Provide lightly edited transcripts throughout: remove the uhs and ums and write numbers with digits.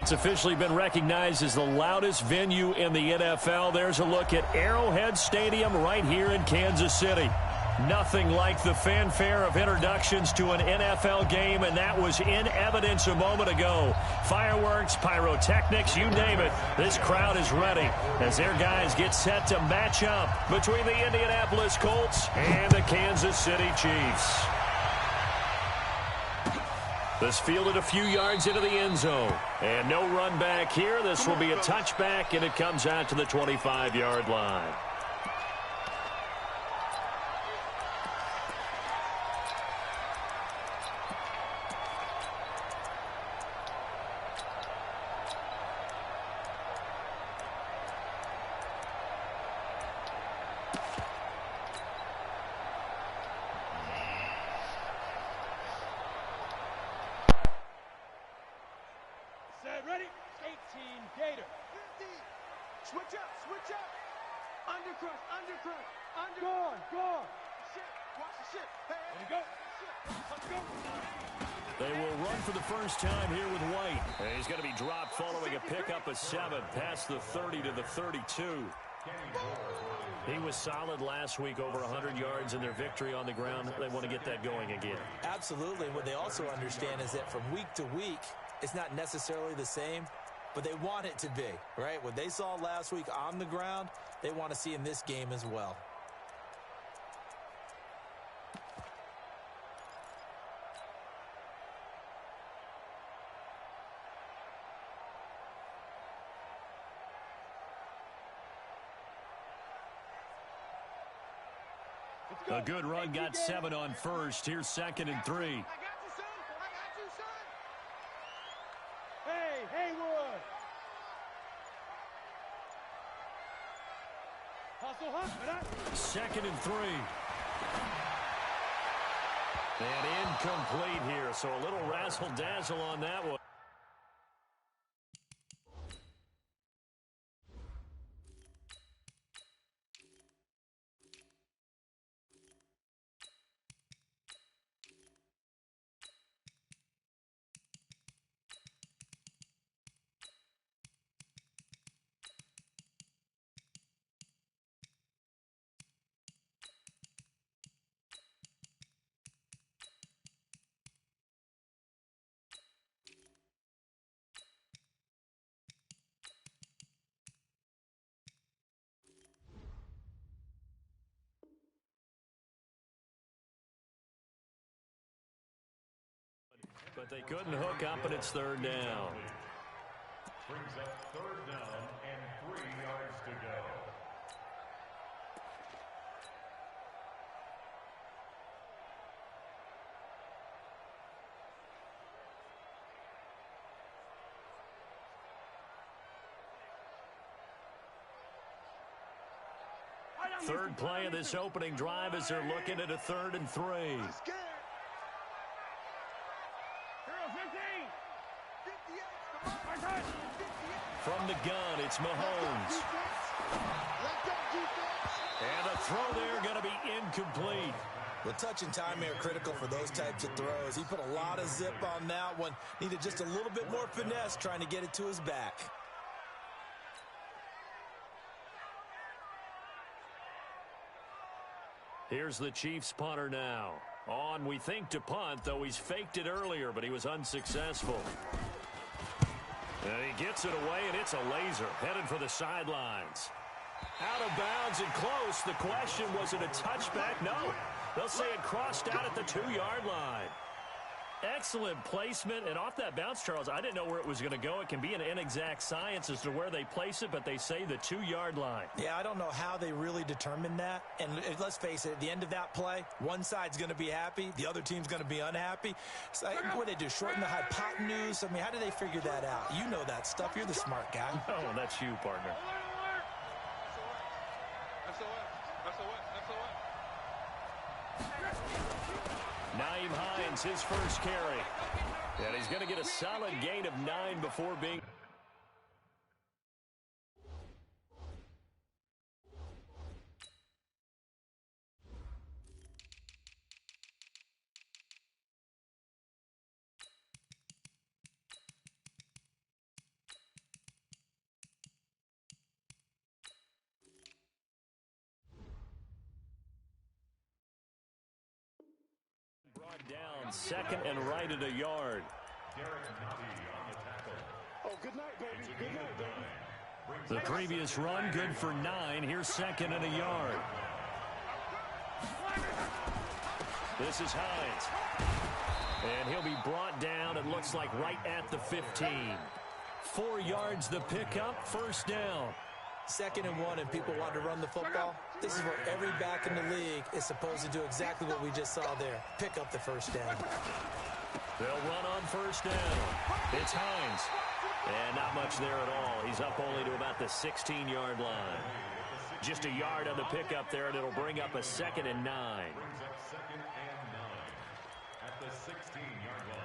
It's officially been recognized as the loudest venue in the NFL. There's a look at Arrowhead Stadium right here in Kansas City. Nothing like the fanfare of introductions to an NFL game, and that was in evidence a moment ago. Fireworks, pyrotechnics, you name it. This crowd is ready as their guys get set to match up between the Indianapolis Colts and the Kansas City Chiefs. This fielded a few yards into the end zone. And no run back here. This will be a touchback, and it comes out to the 25-yard line. Ready? 18 Gator. 50. Switch up. Undercrush. Gone. Shit. Watch the shit. Hey, there you go. Let's go. They will run for the first time here with White. And he's going to be dropped following a pickup of 7 past the 30 to the 32. He was solid last week, over 100 yards in their victory on the ground. They want to get that going again. Absolutely. What they also understand is that from week to week, it's not necessarily the same, but they want it to be, right? What they saw last week on the ground, they want to see in this game as well. A good run got 7 on first. Here's 2nd and 3. I got you, son. Hey, Haywood. Hustle. 2nd and 3. And incomplete here, so a little razzle-dazzle on that one. But they couldn't hook up, and it's 3rd down. Brings up 3rd down and 3 yards to go. Third play of this opening drive as they're looking at a 3rd and 3. From the gun, it's Mahomes. And a throw there going to be incomplete. The touch and timing are critical for those types of throws. He put a lot of zip on that one. Needed just a little bit more finesse trying to get it to his back. Here's the Chiefs punter now. On, we think, to punt, though he's faked it earlier, but he was unsuccessful. And he gets it away, and it's a laser headed for the sidelines. Out of bounds and close. The question, was it a touchback? No. They'll say it crossed out at the 2-yard line. Excellent placement, and off that bounce, Charles, I didn't know where it was going to go. It can be an inexact science as to where they place it, but they say the 2-yard line. Yeah, I don't know how they really determined that. And let's face it, at the end of that play, one side's going to be happy, the other team's going to be unhappy. It's like, what do they do, shorten the hypotenuse? I mean, how do they figure that out? You know that stuff. You're the smart guy. Oh, that's you, partner. Nyheim Hines, his first carry. And he's going to get a solid gain of 9 before being... it's second and right at a yard. Derek Nobby on the tackle. Oh, good night, baby. Good night, baby. The previous run, good for 9. Here's second and a yard. This is Hines. And he'll be brought down, it looks like, right at the 15. 4 yards the pickup, first down. 2nd and 1 and people want to run the football. This is where every back in the league is supposed to do exactly what we just saw there. Pick up the first down. They'll run on first down. It's Hines. And not much there at all. He's up only to about the 16-yard line. Just a yard on the pickup there, and it'll bring up a 2nd and 9. Brings up 2nd and 9 at the 16-yard line.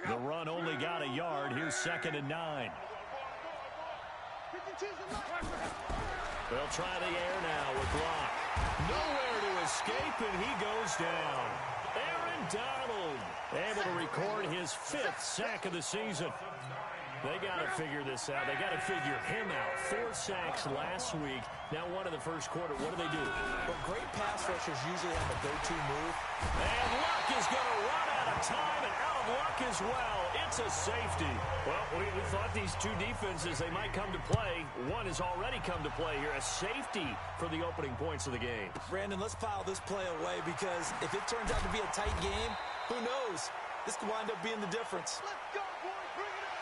The run only got a yard. Here's 2nd and 9. They'll try the air now with Locke. Nowhere to escape, and he goes down. Aaron Donald able to record his 5th sack of the season. They got to figure this out. They got to figure him out. 4 sacks last week. Now 1 in the first quarter. What do they do? Well, great pass rushers usually have a go-to move. And Luck is going to run out of time and out of luck as well. It's a safety. Well, we thought these two defenses, they might come to play. One has already come to play here. A safety for the opening points of the game. Brandon, let's file this play away because if it turns out to be a tight game, who knows? This could wind up being the difference. Let's go, boys. Bring it up.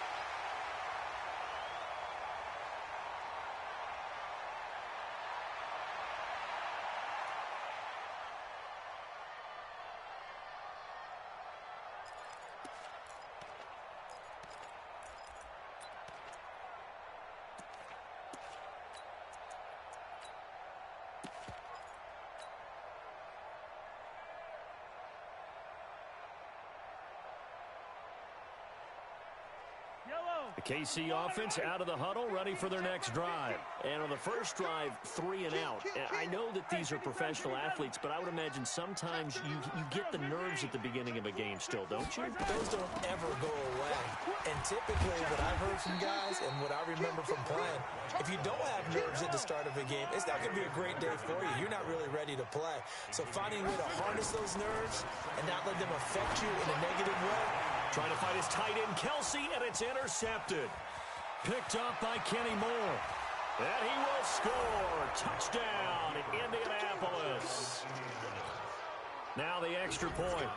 The KC offense out of the huddle, ready for their next drive. And on the first drive, 3 and out. And I know that these are professional athletes, but I would imagine sometimes you get the nerves at the beginning of a game still, don't you? Those don't ever go away. And typically what I've heard from guys and what I remember from playing, if you don't have nerves at the start of a game, it's not going to be a great day for you. You're not really ready to play. So finding a way to harness those nerves and not let them affect you in a negative way. Trying to fight his tight end, Kelsey, and it's intercepted. Picked up by Kenny Moore. And he will score. Touchdown, Indianapolis. Now the extra point.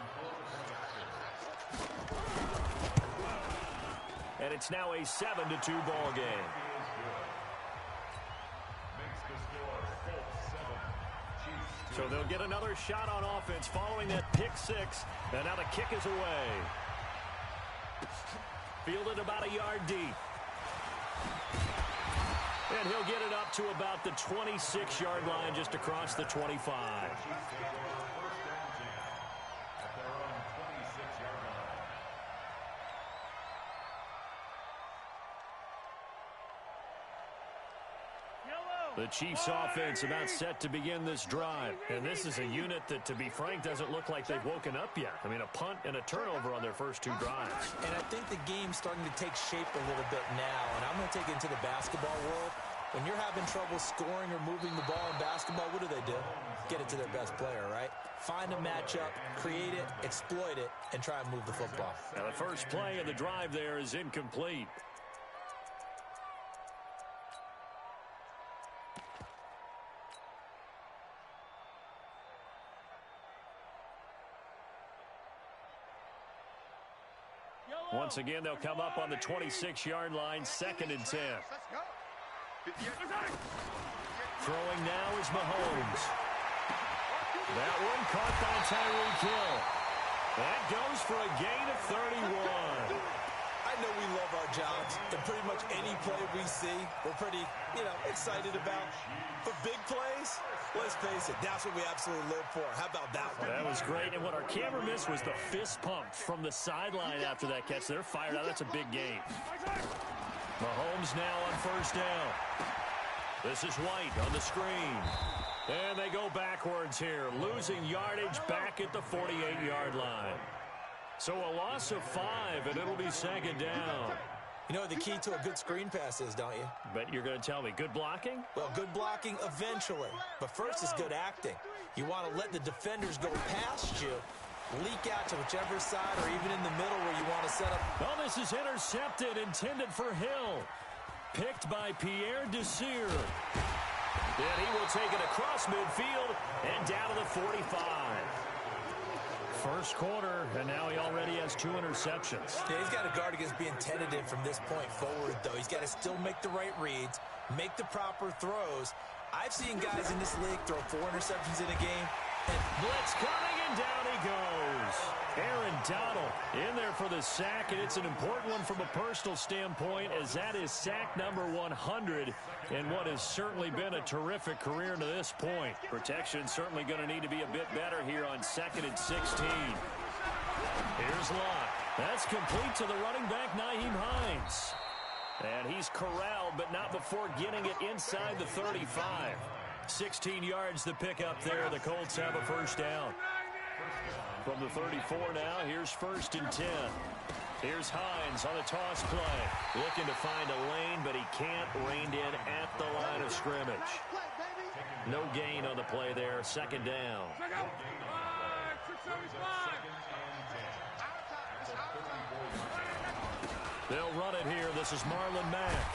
And it's now a 7-2 ball game. So they'll get another shot on offense following that pick 6. And now the kick is away. Fielded about a yard deep. And he'll get it up to about the 26-yard line, just across the 25. The Chiefs offense about set to begin this drive. And this is a unit that, to be frank, doesn't look like they've woken up yet. I mean, a punt and a turnover on their first 2 drives. And I think the game's starting to take shape a little bit now. And I'm going to take it into the basketball world. When you're having trouble scoring or moving the ball in basketball, what do? Get it to their best player, right? Find a matchup, create it, exploit it, and try and move the football. Now, the first play of the drive there is incomplete. Once again, they'll come up on the 26-yard line, 2nd and 10. Throwing now is Mahomes. That one caught by Tyreek Hill. That goes for a gain of 31. I know we love our jobs, and pretty much any play we see, we're pretty, excited about. But big plays, let's face it, that's what we absolutely live for. How about that one? That was great, and what our camera missed was the fist pump from the sideline after that catch. They're fired out. That's a big game. Mahomes now on first down. This is White on the screen. And they go backwards here, losing yardage back at the 48-yard line. So a loss of 5, and it'll be 2nd down. You know what the key to a good screen pass is, don't you? But you're going to tell me, good blocking? Well, good blocking eventually. But first is good acting. You want to let the defenders go past you, leak out to whichever side or even in the middle where you want to set up. Well, this is intercepted, intended for Hill. Picked by Pierre Desir. And he will take it across midfield and down to the 45. First quarter, and now he already has 2 interceptions. Yeah, he's got to guard against being tentative from this point forward, though. He's got to still make the right reads, make the proper throws. I've seen guys in this league throw 4 interceptions in a game. And blitz coming, and down he goes. Aaron Donald in there for the sack, and it's an important one from a personal standpoint, as that is sack number 100 in what has certainly been a terrific career to this point. Protection certainly going to need to be a bit better here on 2nd and 16. Here's Locke. That's complete to the running back, Nyheim Hines. And he's corralled, but not before getting it inside the 35. 16 yards the pickup there. The Colts have a first down. From the 34 now, here's 1st and 10. Here's Hines on the toss play. Looking to find a lane, but he can't. Reined in at the line of scrimmage. No gain on the play there. 2nd down. They'll run it here. This is Marlon Mack.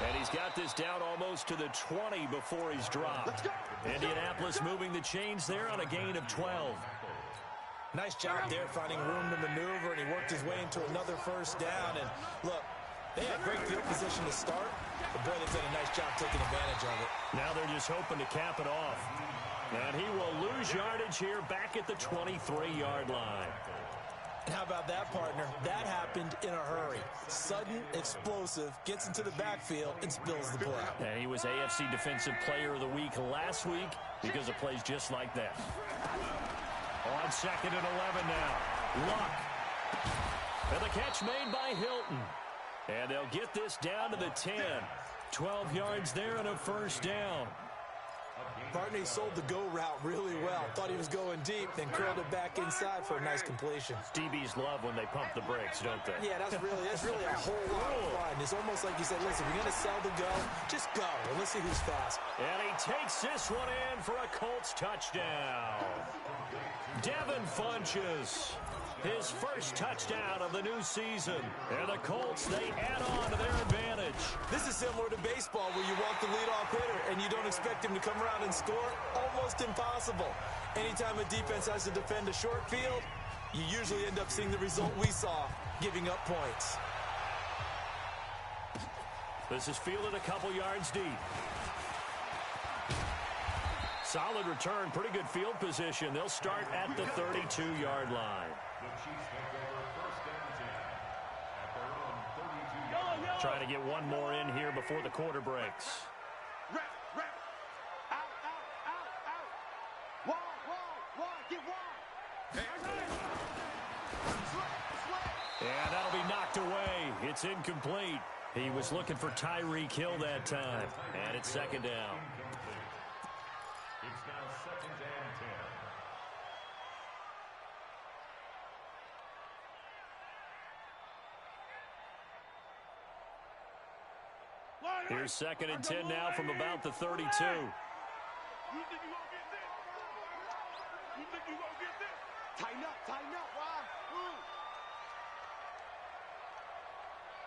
And he's got this down almost to the 20 before he's dropped. Indianapolis moving the chains there on a gain of 12. Nice job there finding room to maneuver, and he worked his way into another first down. And look, they had great field position to start, but boy, they've done a nice job taking advantage of it. Now they're just hoping to cap it off. And he will lose yardage here back at the 23-yard line. And how about that, partner? That happened in a hurry. Sudden, explosive, gets into the backfield, and spills the play. And he was AFC Defensive Player of the Week last week because of plays just like that. On 2nd and 11 now. Luck. And the catch made by Hilton. And they'll get this down to the 10. 12 yards there and a first down. Partner, he sold the go route really well. Thought he was going deep, then curled it back inside for a nice completion. DBs love when they pump the brakes, don't they? Yeah, that's really a whole lot of fun. It's almost like you said, listen, if you're going to sell the go, just go, and let's see who's fast. And he takes this one in for a Colts touchdown. Devin Funchess, his first touchdown of the new season. And the Colts, they add on to their advantage. This is similar to baseball where you walk the leadoff hitter and you don't expect him to come around and score. Almost impossible. Anytime a defense has to defend a short field, you usually end up seeing the result we saw, giving up points. This is fielded a couple yards deep. Solid return, pretty good field position. They'll start at the 32-yard line. Trying to get one more in here before the quarter breaks. And that'll be knocked away. It's incomplete. He was looking for Tyreek Hill that time. And it's 2nd down. It's now 2nd and 10. Here's 2nd and 10 now from about the 32. You think you gonna get this? You think you gonna get this? Tighten up, tighten up. Why?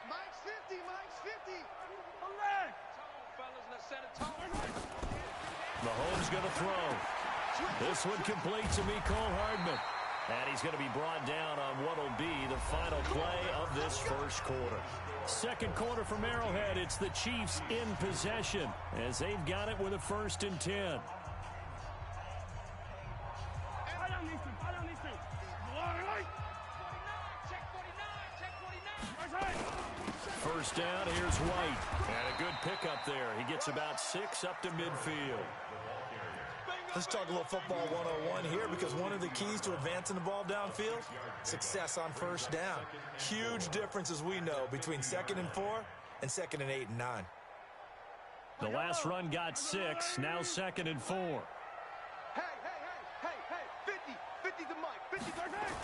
Mike's 50, Mike's 50. Relax. Fellas, let's set a tone. Mahomes going to throw. This one complete to Mecole Hardman. And he's going to be brought down on what will be the final play of this first quarter. Second quarter from Arrowhead. It's the Chiefs in possession as they've got it with a 1st and 10. First down, here's White. And a good pickup there. He gets about 6 up to midfield. Let's talk a little football 101 here, because one of the keys to advancing the ball downfield, success on first down. Huge difference, as we know, between 2nd and 4 and 2nd and 8 and 9. The last run got 6, now 2nd and 4. Hey, 50 to Mike, 50 to Mike.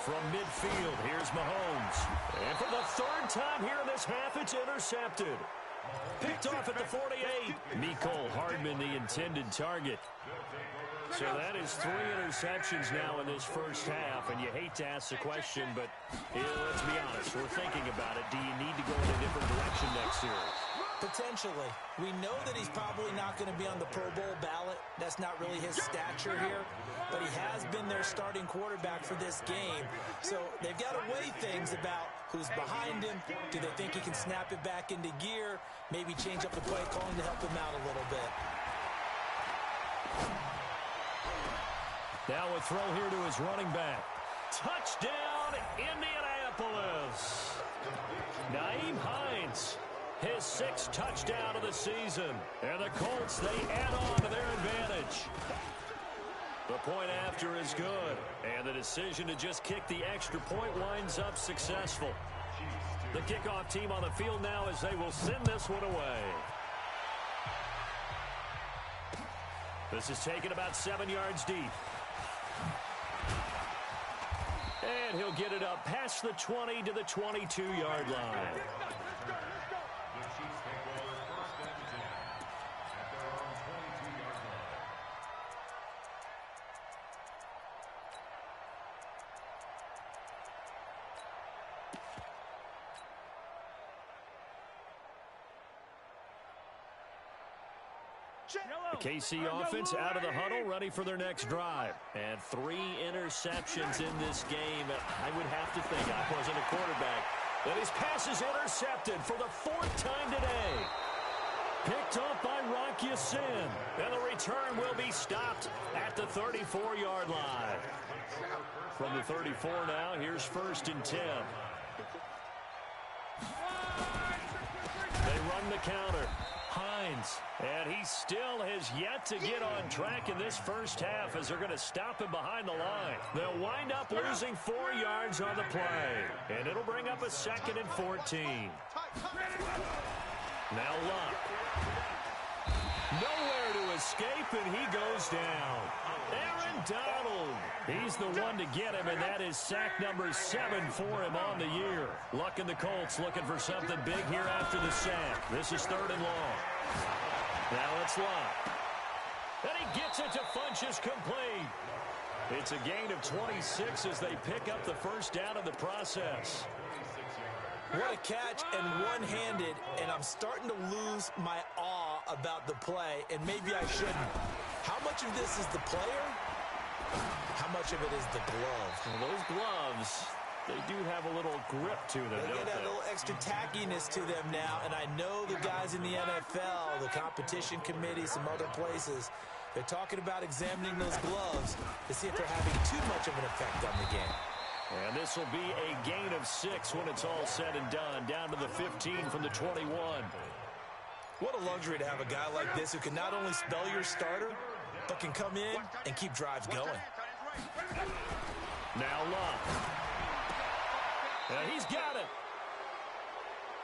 from midfield. Here's Mahomes. And for the third time here in this half, it's intercepted. Picked off at the 48. Mecole Hardman, the intended target. So that is 3 interceptions now in this first half, and you hate to ask the question, but let's be honest, we're thinking about it. Do you need to go in a different direction next series? Potentially. We know that he's probably not going to be on the Pro Bowl ballot. That's not really his stature here, but he has been their starting quarterback for this game. So they've got to weigh things about who's behind him. Do they think he can snap it back into gear? Maybe change up the play calling to help him out a little bit. Now a throw here to his running back. Touchdown, Indianapolis. Nyheim Hines, his 6th touchdown of the season. And the Colts, they add on to their advantage. The point after is good. And the decision to just kick the extra point winds up successful. The kickoff team on the field now as they will send this one away. This is taken about 7 yards deep. And he'll get it up past the 20 to the 22-yard line. The Chiefs take over 1st and 10 at their own 22-yard line. The KC offense out of the huddle, ready for their next drive. And 3 interceptions in this game. I would have to think, I wasn't a quarterback, that his pass is intercepted for the 4th time today. Picked up by Rock Ya-Sin. And the return will be stopped at the 34-yard line. From the 34 now, here's 1st and 10. They run the counter. Hines, and he still has yet to get on track in this first half as they're going to stop him behind the line. They'll wind up losing 4 yards on the play, and it'll bring up a 2nd and 14. Now Luck. Nowhere to escape, and he goes down. Aaron Donald. He's the one to get him, and that is sack number 7 for him on the year. Luck and the Colts looking for something big here after the sack. This is 3rd and long. Now it's Luck. And he gets it to Funchess complete. It's a gain of 26 as they pick up the first down in the process. What a catch, and one-handed, and I'm starting to lose my awe about the play, and maybe I shouldn't. How much of this is the player? How much of it is the glove? Well, those gloves, they do have a little grip to them, They don't get a they? little extra tackiness to them now, and I know the guys in the NFL, the competition committee, some other places, they're talking about examining those gloves to see if they're having too much of an effect on the game. And this will be a gain of 6 when it's all said and done, down to the 15 from the 21. What a luxury to have a guy like this who can not only spell your starter, but can come in and keep drives going. Now Luck. And he's got it.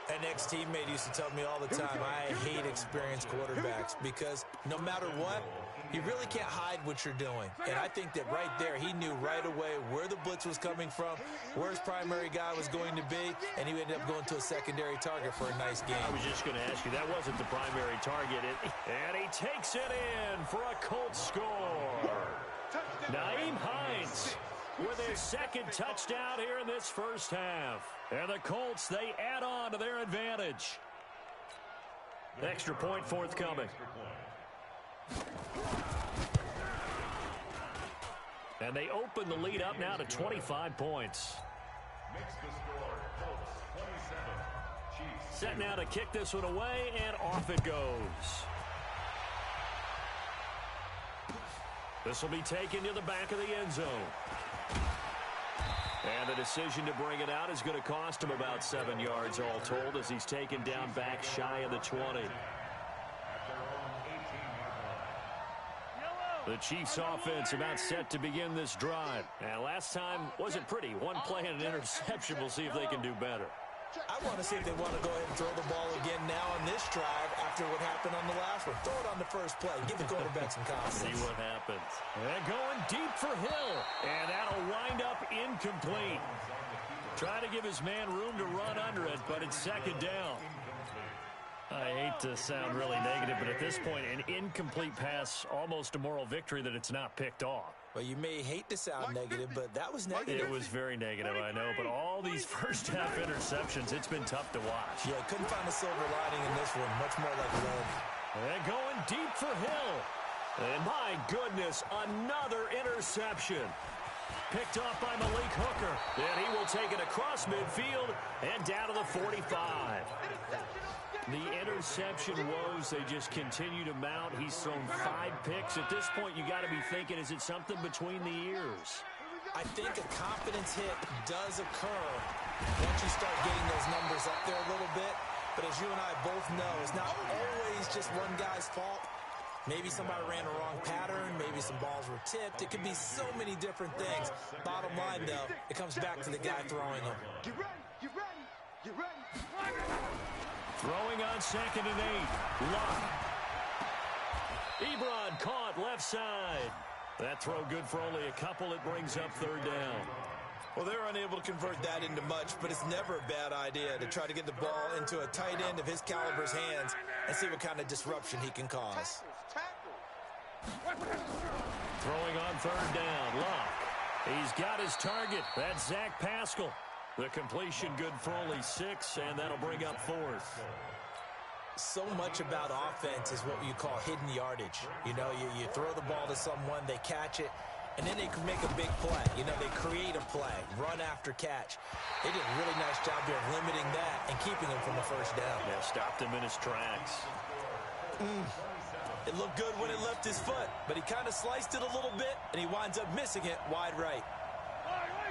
An ex-teammate used to tell me all the time, I hate experienced quarterbacks because no matter what, you really can't hide what you're doing. And I think that right there, he knew right away where the blitz was coming from, where his primary guy was going to be, and he ended up going to a secondary target for a nice game. I was just going to ask you, that wasn't the primary target. And he takes it in for a Colts score. Nyheim Hines with his 2nd touchdown here in this first half. And the Colts, they add on to their advantage. Extra point forthcoming. And they open the lead up now to 25 points. Makes the score Colts 27, Chiefs. Set now to kick this one away, and off it goes. This will be taken to the back of the end zone. And the decision to bring it out is going to cost him about 7 yards all told as he's taken down back shy of the 20. The Chiefs offense about set to begin this drive. And last time wasn't pretty. One play and an interception. We'll see if they can do better. I want to see if they want to go ahead and throw the ball again now on this drive after what happened on the last one. Throw it on the first play. Give the quarterback some confidence. See what happens. And going deep for Hill. And that'll wind up incomplete. Try to give his man room to run under it, but it's second down. I hate to sound really negative, but at this point, an incomplete pass, almost a moral victory that it's not picked off. Well, you may hate to sound negative, but that was negative. It was very negative, I know, but all these first-half interceptions, it's been tough to watch. Yeah, couldn't find a silver lining in this one. Much more like lead. And going deep for Hill. And my goodness, another interception. Picked off by Malik Hooker. And he will take it across midfield and down to the 45. The interception woes, they just continue to mount. He's thrown 5 picks. At this point, you got to be thinking, is it something between the ears? I think a confidence hit does occur once you start getting those numbers up there a little bit. But as you and I both know, it's not always just one guy's fault. Maybe somebody ran a wrong pattern. Maybe some balls were tipped. It could be so many different things. Bottom line, though, it comes back to the guy throwing them. Get ready, get ready, get ready. Throwing on 2nd and 8. Luck. Ebron caught left side. That throw good for only a couple. It brings up 3rd down. Well, they're unable to convert that into much, but it's never a bad idea to try to get the ball into a tight end of his caliber's hands and see what kind of disruption he can cause. Throwing on 3rd down. Luck. He's got his target. That's Zach Pascal. The completion good for only 6, and that'll bring up 4th. So much about offense is what you call hidden yardage. You know, you throw the ball to someone, they catch it, and then they can make a big play. You know, they create a play, run after catch. They did a really nice job there of limiting that and keeping him from the first down. Yeah, stopped him in his tracks. It looked good when it left his foot, but he kind of sliced it a little bit, and he winds up missing it wide right.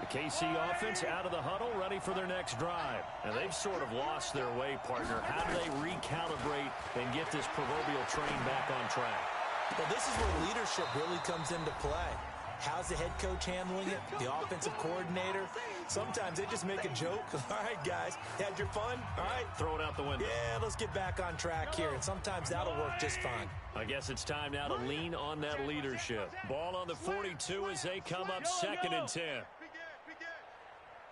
The KC offense out of the huddle, ready for their next drive. And they've sort of lost their way, partner. How do they recalibrate and get this proverbial train back on track? Well, this is where leadership really comes into play. How's the head coach handling it? The offensive coordinator? Sometimes they just make a joke. All right, guys, had your fun? All right. Throw it out the window. Yeah, let's get back on track here. And sometimes that'll work just fine. I guess it's time now to lean on that leadership. Ball on the 42 as they come up 2nd and 10.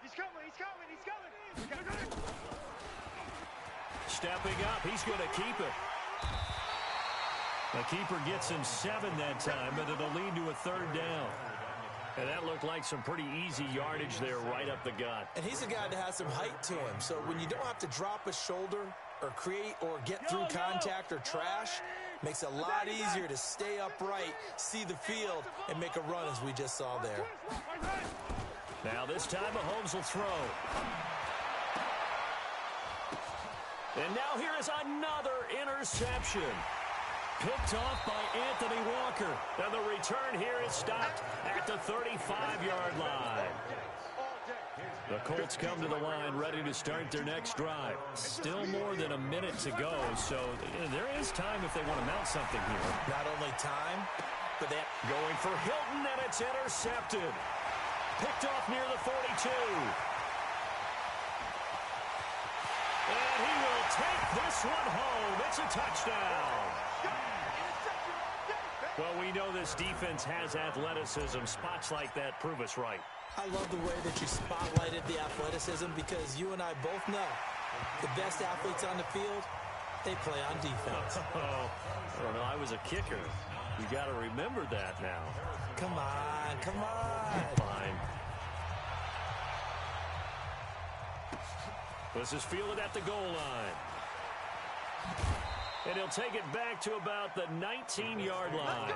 He's coming, he's coming. Stepping up, he's going to keep it. The keeper gets him 7 that time, but it'll lead to a 3rd down. And that looked like some pretty easy yardage there right up the gut. And he's a guy that has some height to him, so when you don't have to drop a shoulder or create or get through contact or trash, makes it a lot easier to stay upright, see the field, and make a run as we just saw there. Now this time Mahomes will throw. And now here is another interception. Picked off by Anthony Walker. And the return here is stopped at the 35-yard line. The Colts come to the line ready to start their next drive. Still more than a minute to go, so there is time if they want to mount something here. Not only time, but that going for Hilton, and it's intercepted. Picked off near the 42. And he will take this one home. It's a touchdown. Well, we know this defense has athleticism. Spots like that prove us right. I love the way that you spotlighted the athleticism because you and I both know the best athletes on the field, they play on defense. I don't know. I was a kicker. You got to remember that now. Come on, come on. Fine. This is fielded at the goal line. And he'll take it back to about the 19-yard line.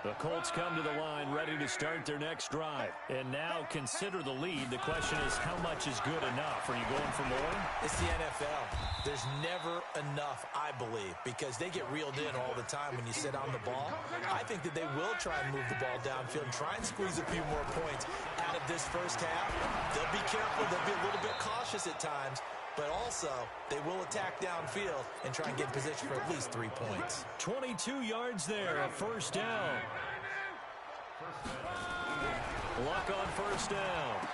The Colts come to the line ready to start their next drive. And now consider the lead. The question is, how much is good enough? Are you going for more? It's the NFL. There's never enough, I believe, because they get reeled in all the time when you sit on the ball. I think that they will try and move the ball downfield and try and squeeze a few more points out of this first half. They'll be careful. They'll be a little bit cautious at times. But also, they will attack downfield and try and get in position for at least 3 points. 22 yards there, a first down. Luck on first down.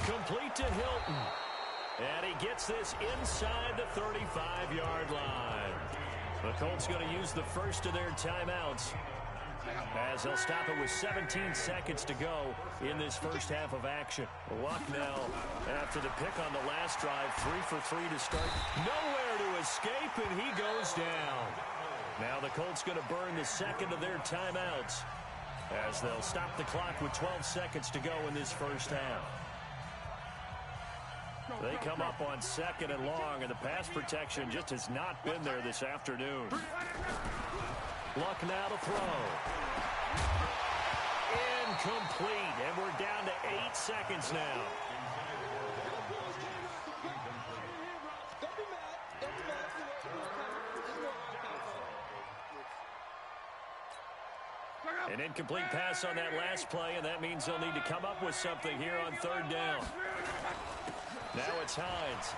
Complete to Hilton. And he gets this inside the 35-yard line. The Colts going to use the first of their timeouts as they'll stop it with 17 seconds to go in this first half of action. Luck now, after the pick on the last drive, 3 for 3 to start. Nowhere to escape, and he goes down. Now the Colts going to burn the second of their timeouts as they'll stop the clock with 12 seconds to go in this first half. They come up on second and long, and the pass protection just has not been there this afternoon. Luck now to throw. Incomplete, and we're down to 8 seconds now. An incomplete pass on that last play, and that means they'll need to come up with something here on third down. Now it's Hines.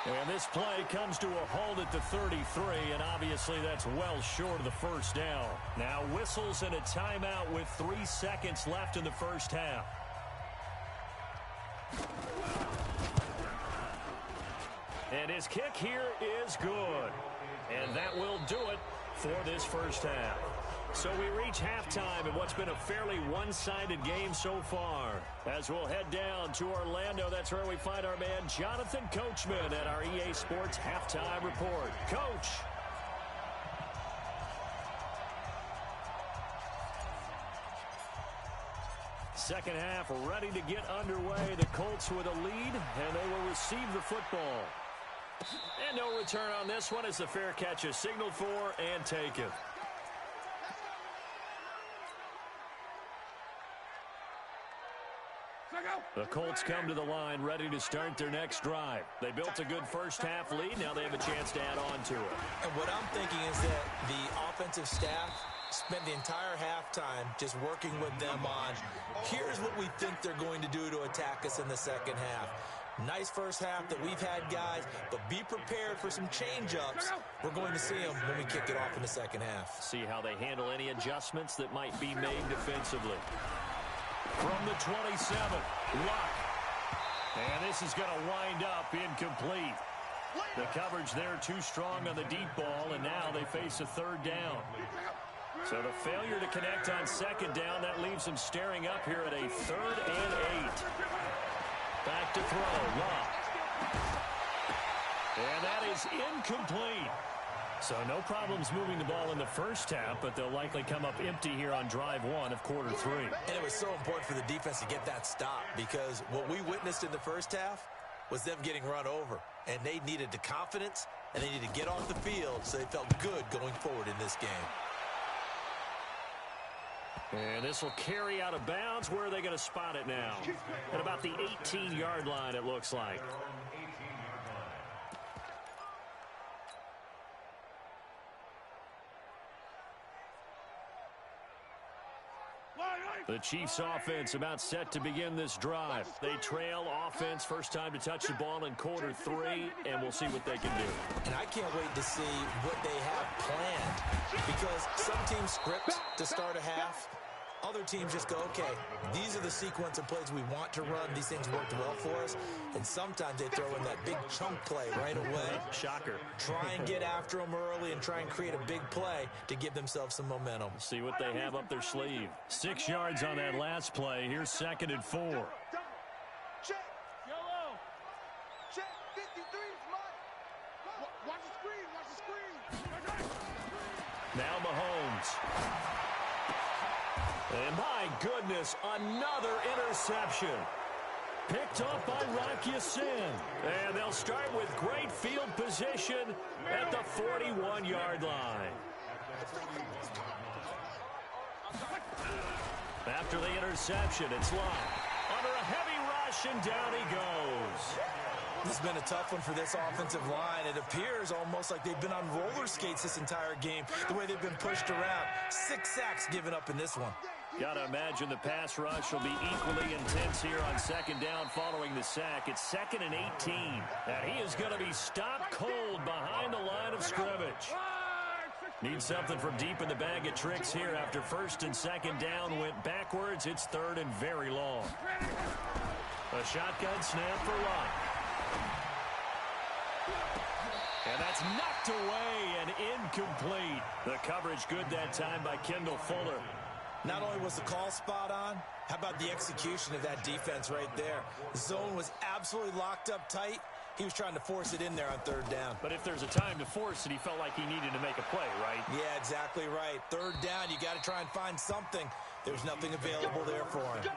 And this play comes to a halt at the 33, and obviously that's well short of the first down. Now whistles and a timeout with 3 seconds left in the first half. And his kick here is good. And that will do it for this first half. So we reach halftime in what's been a fairly one-sided game so far. As we'll head down to Orlando, that's where we find our man Jonathan Coachman at our EA Sports Halftime Report. Coach. Second half ready to get underway. The Colts with a lead, and they will receive the football. And no return on this one as the fair catch is signaled for and taken. The Colts come to the line ready to start their next drive. They built a good first half lead. Now they have a chance to add on to it. And what I'm thinking is that the offensive staff spent the entire halftime just working with them on, here's what we think they're going to do to attack us in the second half. Nice first half that we've had, guys, but be prepared for some change-ups. We're going to see them when we kick it off in the second half. See how they handle any adjustments that might be made defensively. From the 27, Luck. And this is going to wind up incomplete. The coverage there too strong on the deep ball, and now they face a third down. So the failure to connect on second down, that leaves them staring up here at a 3rd and 8. Back to throw, Luck. And that is incomplete. So no problems moving the ball in the first half, but they'll likely come up empty here on drive 1 of quarter 3. And it was so important for the defense to get that stop, because what we witnessed in the first half was them getting run over. And they needed the confidence, and they needed to get off the field so they felt good going forward in this game. And this will carry out of bounds. Where are they going to spot it now? At about the 18-yard line, it looks like. The Chiefs offense about set to begin this drive. They trail offense, first time to touch the ball in quarter 3, and we'll see what they can do. And I can't wait to see what they have planned, because some teams script to start a half. Other teams just go, okay, these are the sequence of plays we want to run. These things worked well for us. And sometimes they throw in that big chunk play right away. Shocker. Try and get after them early and try and create a big play to give themselves some momentum. See what they have up their sleeve. 6 yards on that last play. Here's 2nd and 4. Check. Yellow. Check. 53 is mine. Watch the screen. Watch the screen. Now Mahomes. And my goodness, another interception. Picked up by Rock Ya-Sin. And they'll start with great field position at the 41-yard line. After the interception, it's Luck. Under a heavy rush, and down he goes. This has been a tough one for this offensive line. It appears almost like they've been on roller skates this entire game, the way they've been pushed around. 6 sacks given up in this one. Gotta imagine the pass rush will be equally intense here on second down following the sack. It's 2nd and 18. And he is going to be stopped cold behind the line of scrimmage. Need something from deep in the bag of tricks here after first and second down went backwards. It's third and very long. A shotgun snap for Lott. And that's knocked away and incomplete. The coverage good that time by Kendall Fuller. Not only was the call spot on, how about the execution of that defense right there? The zone was absolutely locked up tight. He was trying to force it in there on third down. But if there's a time to force it, he felt like he needed to make a play, right? Yeah, exactly right. Third down, you got to try and find something. There's nothing available there for him.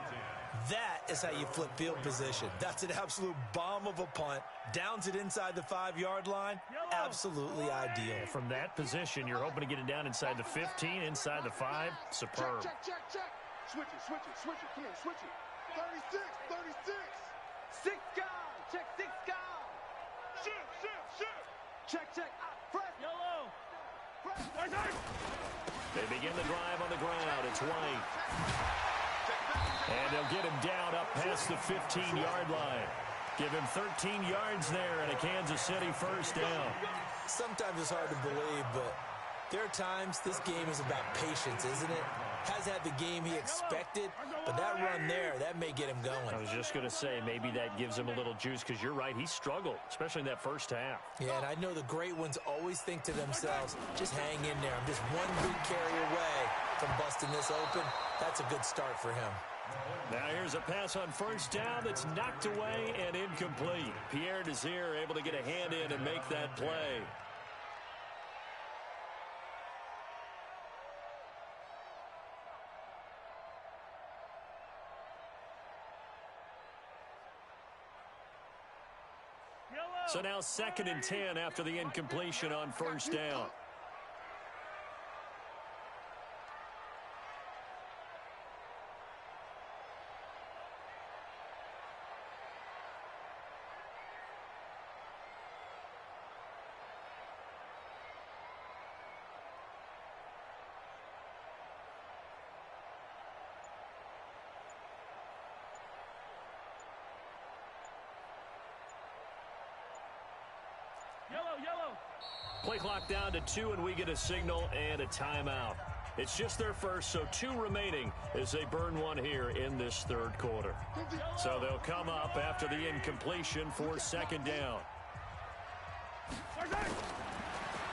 That is how you flip field position. That's an absolute bomb of a punt. Downs it inside the 5-yard line. Absolutely ideal. From that position, you're hoping to get it down inside the 15, inside the 5. Superb. Check. Switch it. Come here, switch it. 36. 6 guys. Check 6 guys. Shift. Check. Press. Yellow. Press. They begin the drive on the ground. It's White. And they'll get him down up past the 15-yard line. Give him 13 yards there and a Kansas City first down. Sometimes it's hard to believe, but there are times this game is about patience, isn't it? Has had the game he expected, but that run there, that may get him going. I was just going to say, maybe that gives him a little juice, because you're right, he struggled, especially in that first half. Yeah, and I know the great ones always think to themselves, just hang in there. I'm just one big carry away from busting this open. That's a good start for him. Now here's a pass on first down that's knocked away and incomplete. Pierre Desir able to get a hand in and make that play. So now 2nd and 10 after the incompletion on first down. Yellow. Play clock down to 2, and we get a signal and a timeout. It's just their first, so 2 remaining as they burn one here in this third quarter. So they'll come up after the incompletion for 2nd down.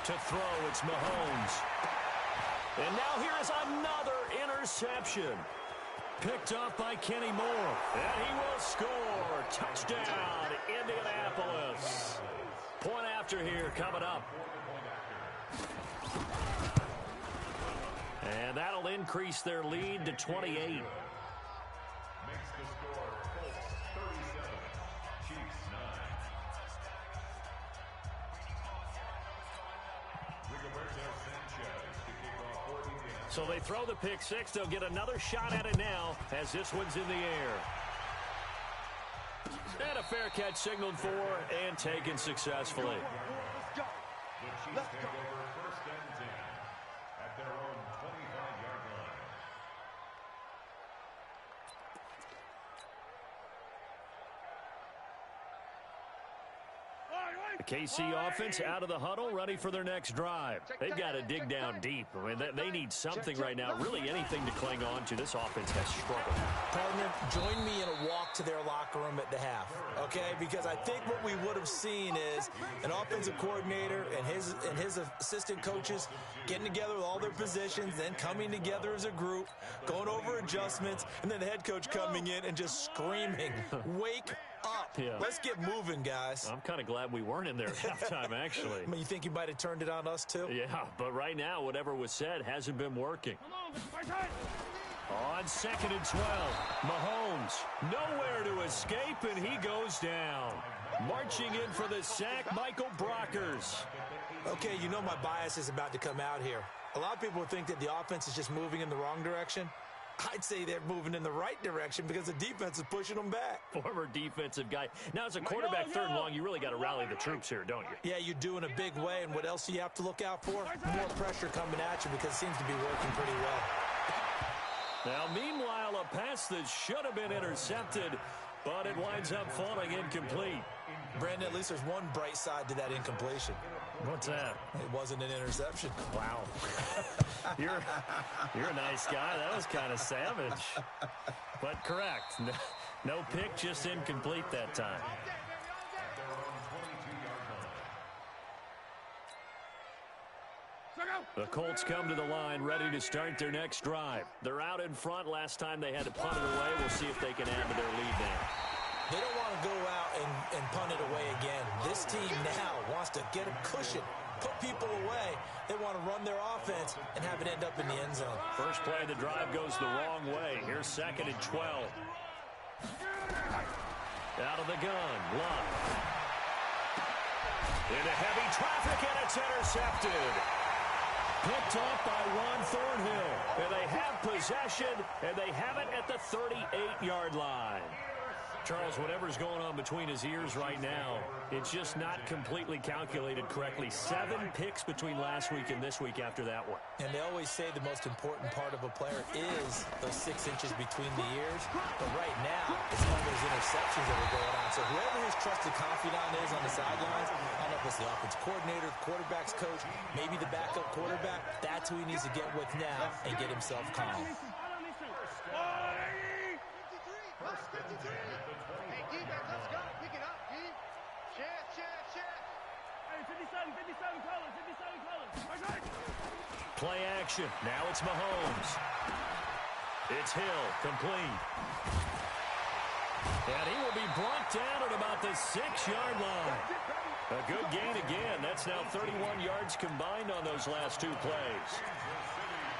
To throw, it's Mahomes. And now here is another interception. Picked off by Kenny Moore. And he will score. Touchdown, Indianapolis. Point after here coming up. And that'll increase their lead to 28. Makes the score Colts 37, Chiefs 9. Rigoberto Sanchez to kick off for Indianapolis. So they throw the pick six. They'll get another shot at it now as this one's in the air. And a fair catch signaled for and taken successfully. The Chiefs take over 1st and 10 at their own 25-yard line. The KC offense out of the huddle, ready for their next drive. They've got to dig down deep. I mean, they need something right now, really anything to cling on to. This offense has struggled. Partner, join me in a walk to their locker room at the half, okay? Because I think what we would have seen is an offensive coordinator and his assistant coaches getting together with all their positions, then coming together as a group, going over adjustments, and then the head coach coming in and just screaming, wake up. Yeah. Let's get moving, guys. I'm kind of glad we weren't in there at halftime, actually. I mean, you think you might have turned it on us, too? Yeah, but right now, whatever was said hasn't been working. On 2nd and 12, Mahomes nowhere to escape, and he goes down. Marching in for the sack, Michael Brockers. Okay, you know my bias is about to come out here. A lot of people think that the offense is just moving in the wrong direction. I'd say they're moving in the right direction because the defense is pushing them back. Former defensive guy. Now, as a quarterback, 3rd and long, you really got to rally the troops here, don't you? Yeah, you do in a big way, and what else do you have to look out for? More pressure coming at you because it seems to be working pretty well. Now, meanwhile, a pass that should have been intercepted but it winds up falling incomplete. Brandon, at least there's one bright side to that incompletion. What's that? It wasn't an interception. Wow. You're a nice guy. That was kind of savage. But correct. No pick, just incomplete that time. The Colts come to the line, ready to start their next drive. They're out in front. Last time they had to punt it away. We'll see if they can add to their lead now. They don't want to go out and punt it away again. This team now wants to get a cushion, put people away. They want to run their offense and have it end up in the end zone. First play of the drive goes the wrong way. Here's 2nd and 12. Out of the gun, Love. Into heavy traffic, and it's intercepted. Picked off by Juan Thornhill. And they have possession, and they have it at the 38-yard line. Charles, whatever's going on between his ears right now, it's just not completely calculated correctly. 7 picks between last week and this week after that one. And they always say the most important part of a player is those 6 inches between the ears. But right now, it's all those interceptions that are going on. So whoever his trusted confidant is on the sidelines, I don't know if it's the offensive coordinator, the quarterback's coach, maybe the backup quarterback, that's who he needs to get with now and get himself calm. Play action. Now it's Mahomes. It's Hill, complete. And he will be brought down at about the 6-yard line. A good gain again. That's now 31 yards combined on those last 2 plays.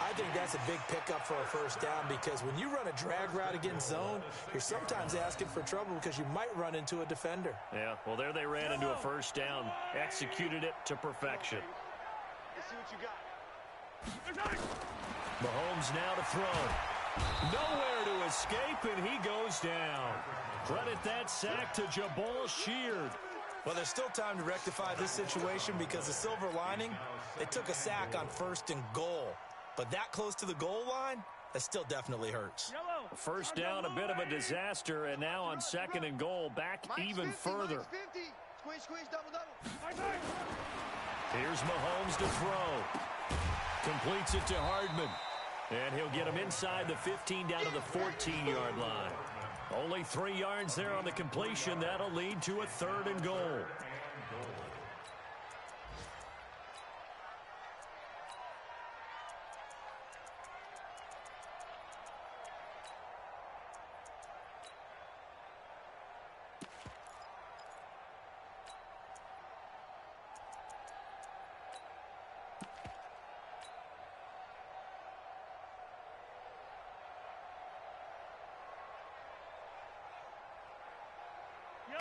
I think that's a big pickup for a first down because when you run a drag route against zone, you're sometimes asking for trouble because you might run into a defender. Yeah, well, there they ran into a first down. Executed it to perfection. Let's see what you got. Mahomes now to throw. Nowhere to escape, and he goes down. Credit that sack to Jabal Sheard. Well, there's still time to rectify this situation because the silver lining, they took a sack on 1st and goal. But that close to the goal line, that still definitely hurts. First down, a bit of a disaster, and now on 2nd and goal, back even further. Squeeze, double. Here's Mahomes to throw. Completes it to Hardman. And he'll get him inside the 15 down to the 14-yard line. Only 3 yards there on the completion. That'll lead to a 3rd and goal.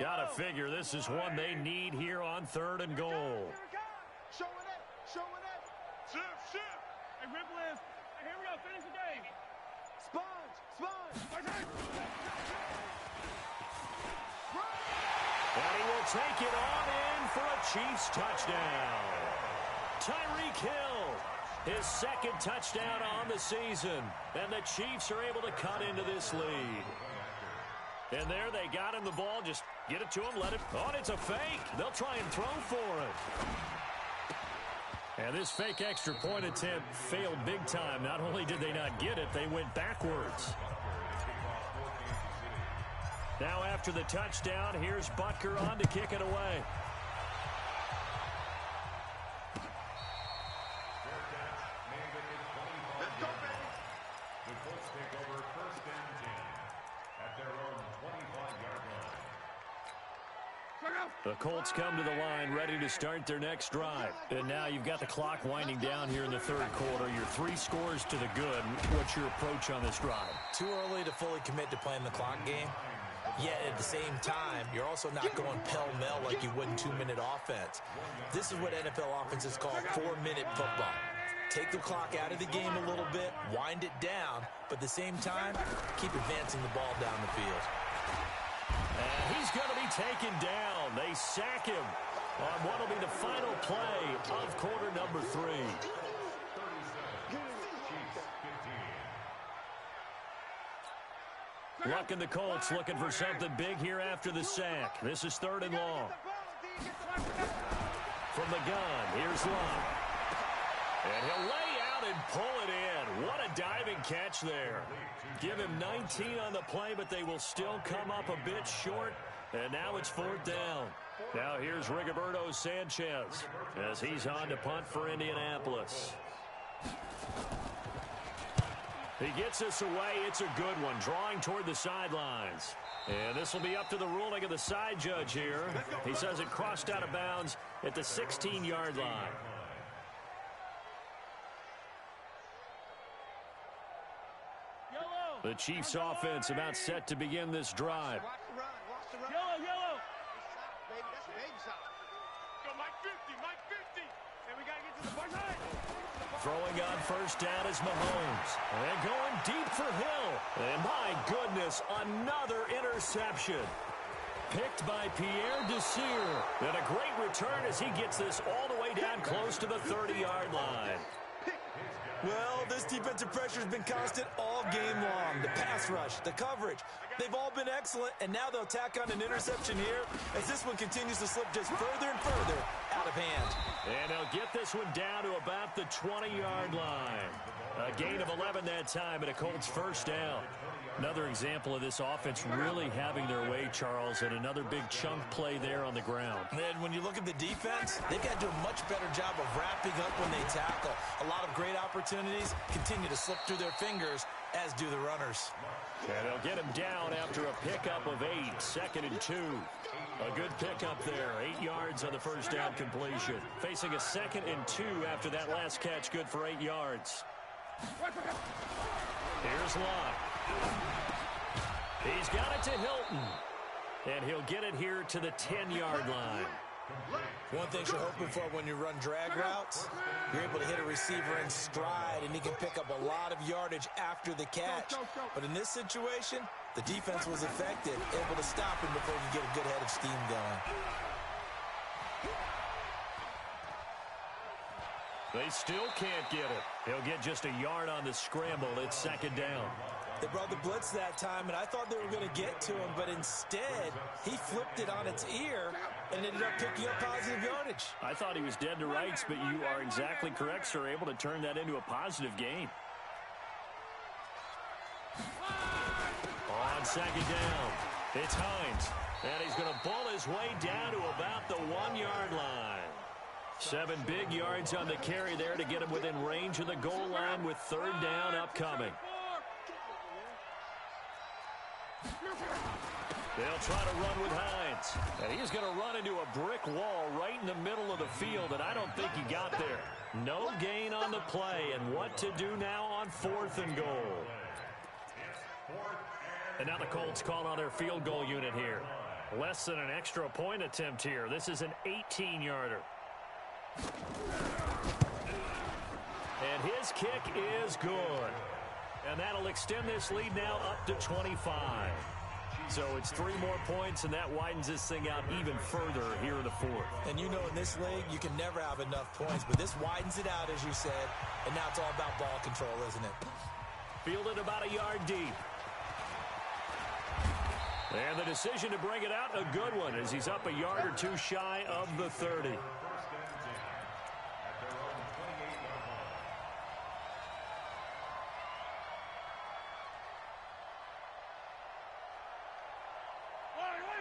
Gotta figure this is one they need here on 3rd and goal. Showing it. Shift. Hey, Ripple is. Here we go. Finish the game. Sponge. And he will take it on in for a Chiefs touchdown. Tyreek Hill, his 2nd touchdown on the season. And the Chiefs are able to cut into this lead. And there they got him the ball. Just get it to him, let it. Oh, it's a fake. They'll try and throw for it. And this fake extra point attempt failed big time. Not only did they not get it, they went backwards. Now after the touchdown, here's Butker on to kick it away. Let's go, baby. The Colts take over 1st and 10 at their own 25-yard line. The Colts come to the line ready to start their next drive. And now you've got the clock winding down here in the 3rd quarter. You're 3 scores to the good. What's your approach on this drive? Too early to fully commit to playing the clock game. Yet at the same time, you're also not going pell-mell like you would in 2-minute offense. This is what NFL offenses call 4-minute football. Take the clock out of the game a little bit, wind it down, but at the same time, keep advancing the ball down the field. And he's going to be taken down. They sack him on what will be the final play of quarter number 3. Luck and the Colts looking for something big here after the sack. This is 3rd and long. From the gun, here's Luck. And he'll lay out and pull it in. What a diving catch there. Give him 19 on the play, but they will still come up a bit short. And now it's 4th down. Now here's Rigoberto Sanchez as he's on to punt for Indianapolis. He gets this away. It's a good one, drawing toward the sidelines. And this will be up to the ruling of the side judge here. He says it crossed out of bounds at the 16-yard line. The Chiefs offense about set to begin this drive. Yellow, yellow. Go, Mike 50, Mike 50. And we got to get to the far side. Throwing on 1st down is Mahomes. And going deep for Hill. And my goodness, another interception. Picked by Pierre Desir. And a great return as he gets this all the way down close to the 30-yard line. Well, this defensive pressure has been constant all game long. The pass rush, the coverage, they've all been excellent, and now they'll tack on an interception here as this one continues to slip just further and further out of hand. And they'll get this one down to about the 20-yard line. A gain of 11 that time, and a Colts 1st down. Another example of this offense really having their way, Charles, and another big chunk play there on the ground. And when you look at the defense, they've got to do a much better job of wrapping up when they tackle. A lot of great opportunities continue to slip through their fingers, as do the runners. And they'll get him down after a pickup of 8, 2nd and 2. A good pickup there, 8 yards on the 1st down completion. Facing a 2nd and 2 after that last catch, good for 8 yards. Here's Locke. He's got it to Hilton. And he'll get it here to the 10-yard line. One thing you're hoping for when you run drag routes, you're able to hit a receiver in stride, and he can pick up a lot of yardage after the catch. But in this situation, the defense was effective, able to stop him before he could get a good head of steam going. They still can't get it. He'll get just a yard on the scramble. It's 2nd down. They brought the blitz that time, and I thought they were going to get to him, but instead, he flipped it on its ear and ended up picking up positive yardage. I thought he was dead to rights, but you are exactly correct, sir, able to turn that into a positive gain. On 2nd down, it's Hines, and he's going to bull his way down to about the 1-yard line. 7 big yards on the carry there to get him within range of the goal line with 3rd down upcoming. They'll try to run with Hines. And he's going to run into a brick wall right in the middle of the field, and I don't think he got there. No gain on the play, and what to do now on 4th and goal. And now the Colts call on their field goal unit here. Less than an extra point attempt here. This is an 18-yarder. And his kick is good. And that'll extend this lead now up to 25. So it's 3 more points, and that widens this thing out even further here in the 4th. And you know in this league, you can never have enough points, but this widens it out, as you said, and now it's all about ball control, isn't it? Fielded about a yard deep. And the decision to bring it out, a good one, as he's up a yard or 2 shy of the 30.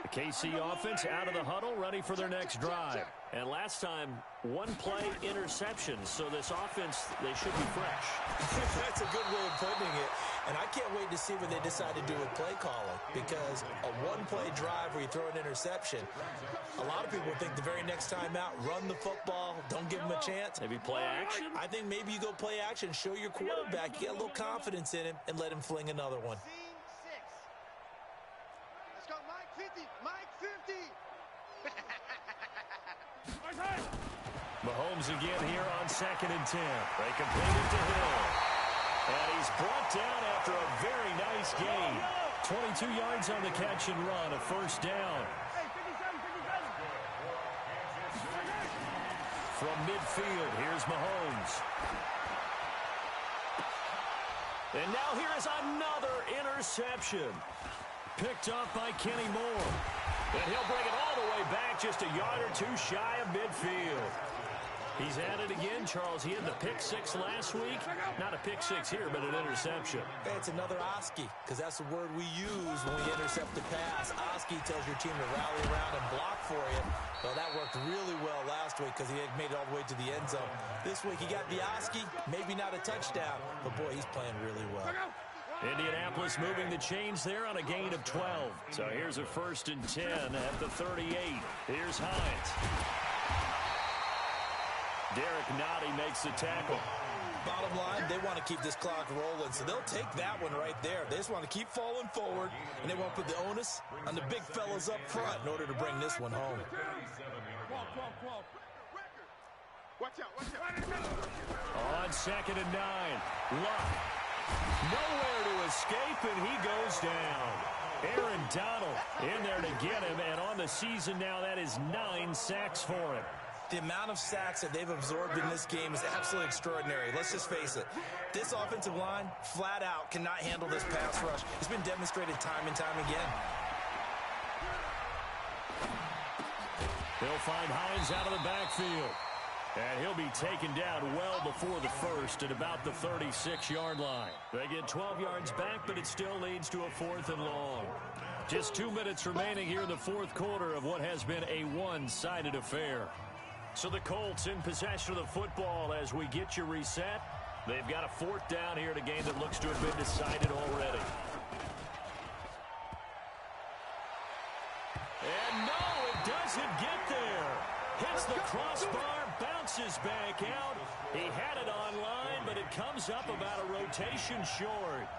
The KC offense out of the huddle, ready for their next drive. And last time, 1-play interception, so this offense, they should be fresh. That's a good way of putting it. And I can't wait to see what they decide to do with play calling, because a 1-play drive where you throw an interception, a lot of people think the very next time out, run the football, don't give them a chance. Maybe play action? I think maybe you go play action, show your quarterback, you get a little confidence in him, and let him fling another one. Let's go, Mike 50, Mike 50. Mahomes again here on 2nd and 10. They complete it to Hill. And he's brought down after a very nice gain. 22 yards on the catch and run, a 1st down. From midfield, here's Mahomes. And now here is another interception. Picked up by Kenny Moore. And he'll bring it all the way back just a yard or two shy of midfield. He's at it again, Charles. He had the pick six last week. Not a pick six here, but an interception. Hey, it's another Oski, because that's the word we use when we intercept the pass. Oski tells your team to rally around and block for you. Well, that worked really well last week because he had made it all the way to the end zone. This week he got the Oski, maybe not a touchdown, but boy, he's playing really well. Indianapolis moving the chains there on a gain of 12. So here's a 1st and 10 at the 38. Here's Hines. Derek Nottie makes the tackle. Bottom line, they want to keep this clock rolling, so they'll take that one right there. They just want to keep falling forward, and they want to put the onus on the big fellas up front in order to bring this one home. Watch out, watch out. On 2nd and 9, Luck. Nowhere to escape, and he goes down. Aaron Donald in there to get him, and on the season now, that is 9 sacks for him. The amount of sacks that they've absorbed in this game is absolutely extraordinary. Let's just face it. This offensive line, flat out, cannot handle this pass rush. It's been demonstrated time and time again. They'll find Hines out of the backfield. And he'll be taken down well before the first at about the 36-yard line. They get 12 yards back, but it still leads to a 4th and long. Just 2 minutes remaining here in the 4th quarter of what has been a one-sided affair. So the Colts in possession of the football as we get you reset. They've got a 4th down here in a game that looks to have been decided already. And no, it doesn't get there. Hits the crossbar, bounces back out. He had it on line, but it comes up about a rotation short.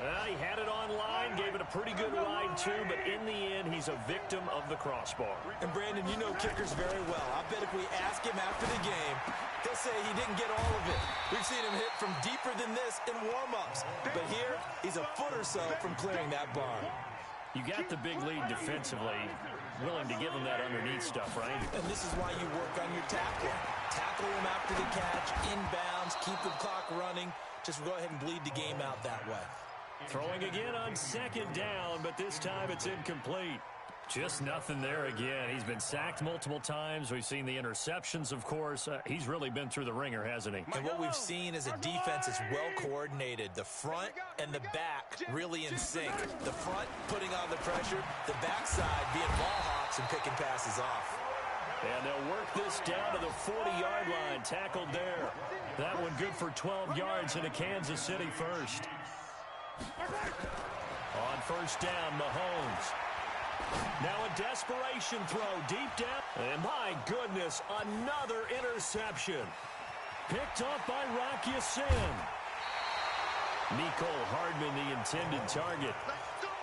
He had it on line, gave it a pretty good ride too, but in the end, he's a victim of the crossbar. And Brandon, you know kickers very well. I bet if we ask him after the game, he'll say he didn't get all of it. We've seen him hit from deeper than this in warm-ups. But here, he's a foot or so from clearing that bar. You got the big lead defensively, willing to give him that underneath stuff, right? And this is why you work on your tackling. Tackle him after the catch, inbounds, keep the clock running. Just go ahead and bleed the game out that way. Throwing again on 2nd down, but this time it's incomplete. Just nothing there again. He's been sacked multiple times. We've seen the interceptions, of course. He's really been through the ringer, hasn't he? And what we've seen is a defense that's well coordinated. The front and the back really in sync. The front putting on the pressure, the backside being ball hawks and picking passes off. And they'll work this down to the 40-yard line. Tackled there. That one good for 12 yards into Kansas City first. On 1st down, Mahomes. Now a desperation throw deep down. And my goodness, another interception. Picked up by Rock Ya-Sin. Mecole Hardman, the intended target.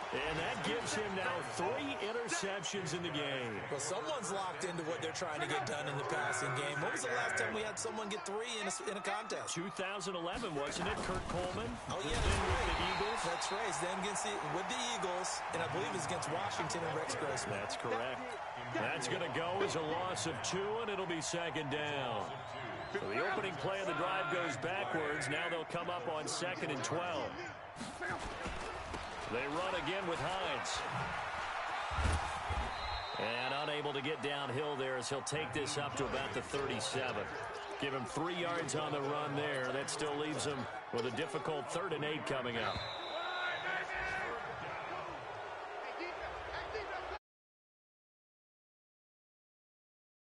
And that gives him now 3 interceptions in the game. Well, someone's locked into what they're trying to get done in the passing game. When was the last time we had someone get 3 in a contest? 2011, wasn't it? Kurt Coleman. Oh, yeah, that's right. With the Eagles. That's right. It's then with the Eagles, and I believe it's against Washington and Rex Grossman. That's correct. That's going to go as a loss of 2, and it'll be 2nd down. So the opening play of the drive goes backwards. Now they'll come up on 2nd and 12. They run again with Hines. And unable to get downhill there as he'll take this up to about the 37. Give him 3 yards on the run there. That still leaves him with a difficult 3rd and 8 coming up.